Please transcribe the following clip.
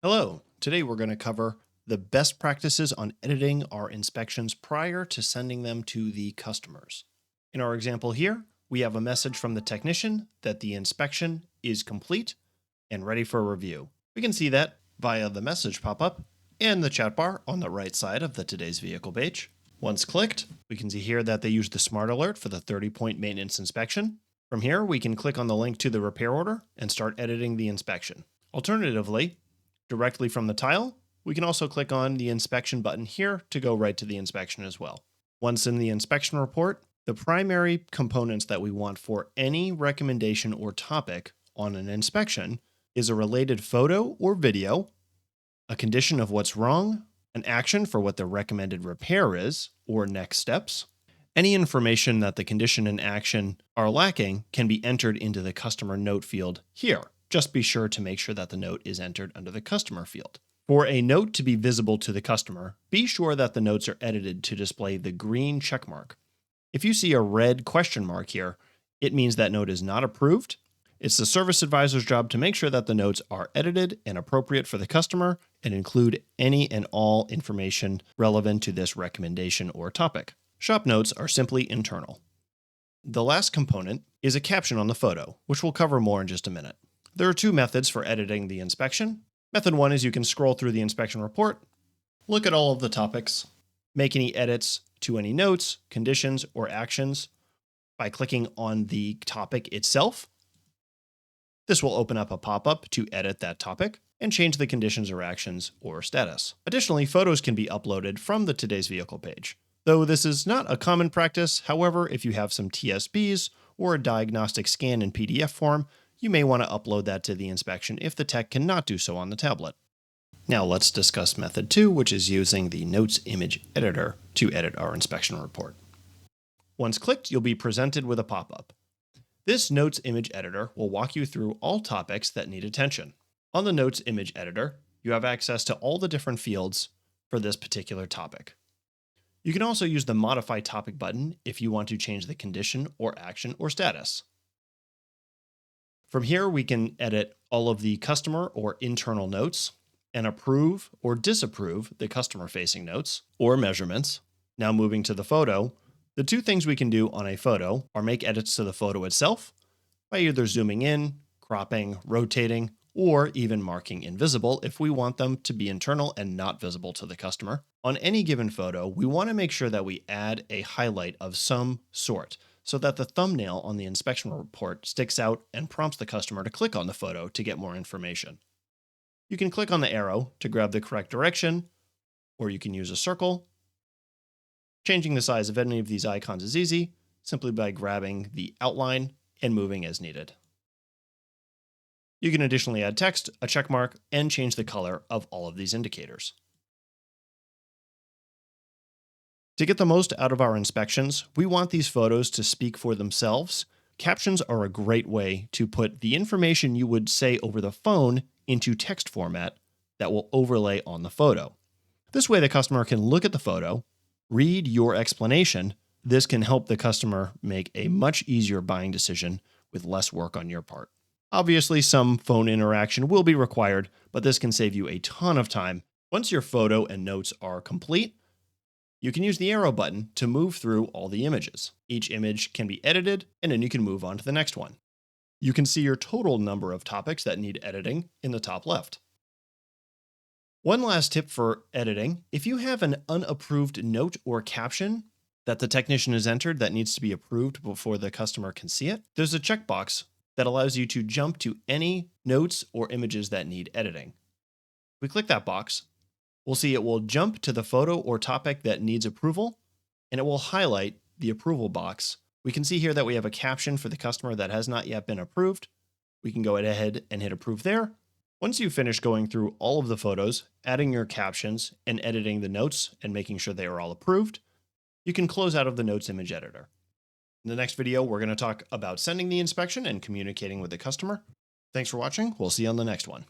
Hello, today we're going to cover the best practices on editing our inspections prior to sending them to the customers. In our example here, we have a message from the technician that the inspection is complete and ready for review. We can see that via the message pop-up and the chat bar on the right side of the Today's Vehicle page. Once clicked, we can see here that they used the Smart Alert for the 30-point maintenance inspection. From here, we can click on the link to the repair order and start editing the inspection. Alternatively, directly from the tile, we can also click on the inspection button here to go right to the inspection as well. Once in the inspection report, the primary components that we want for any recommendation or topic on an inspection is a related photo or video, a condition of what's wrong, an action for what the recommended repair is or next steps. Any information that the condition and action are lacking can be entered into the customer note field here. Just be sure to make sure that the note is entered under the customer field. For a note to be visible to the customer, be sure that the notes are edited to display the green check mark. If you see a red question mark here, it means that note is not approved. It's the service advisor's job to make sure that the notes are edited and appropriate for the customer and include any and all information relevant to this recommendation or topic. Shop notes are simply internal. The last component is a caption on the photo, which we'll cover more in just a minute. There are two methods for editing the inspection. Method one is you can scroll through the inspection report, look at all of the topics, make any edits to any notes, conditions, or actions by clicking on the topic itself. This will open up a pop-up to edit that topic and change the conditions or actions or status. Additionally, photos can be uploaded from the Today's Vehicle page. Though this is not a common practice, however, if you have some TSBs or a diagnostic scan in PDF form, you may want to upload that to the inspection if the tech cannot do so on the tablet. Now let's discuss method 2, which is using the Notes Image Editor to edit our inspection report. Once clicked, you'll be presented with a pop-up. This Notes Image Editor will walk you through all topics that need attention. On the Notes Image Editor, you have access to all the different fields for this particular topic. You can also use the Modify Topic button if you want to change the condition or action or status. From here, we can edit all of the customer or internal notes and approve or disapprove the customer-facing notes or measurements. Now moving to the photo, the two things we can do on a photo are make edits to the photo itself by either zooming in, cropping, rotating, or even marking invisible if we want them to be internal and not visible to the customer. On any given photo, we want to make sure that we add a highlight of some sort so that the thumbnail on the inspection report sticks out and prompts the customer to click on the photo to get more information. You can click on the arrow to grab the correct direction, or you can use a circle. Changing the size of any of these icons is easy, simply by grabbing the outline and moving as needed. You can additionally add text, a check mark, and change the color of all of these indicators. To get the most out of our inspections, we want these photos to speak for themselves. Captions are a great way to put the information you would say over the phone into text format that will overlay on the photo. This way the customer can look at the photo, read your explanation. This can help the customer make a much easier buying decision with less work on your part. Obviously, some phone interaction will be required, but this can save you a ton of time. Once your photo and notes are complete, you can use the arrow button to move through all the images. Each image can be edited, and then you can move on to the next one. You can see your total number of topics that need editing in the top left. One last tip for editing: if you have an unapproved note or caption that the technician has entered that needs to be approved before the customer can see it, there's a checkbox that allows you to jump to any notes or images that need editing. If we click that box, we'll see it will jump to the photo or topic that needs approval, and it will highlight the approval box. We can see here that we have a caption for the customer that has not yet been approved. We can go ahead and hit approve there. Once you finish going through all of the photos, adding your captions, and editing the notes and making sure they are all approved, you can close out of the Notes Image Editor. In the next video, we're going to talk about sending the inspection and communicating with the customer. Thanks for watching. We'll see you on the next one.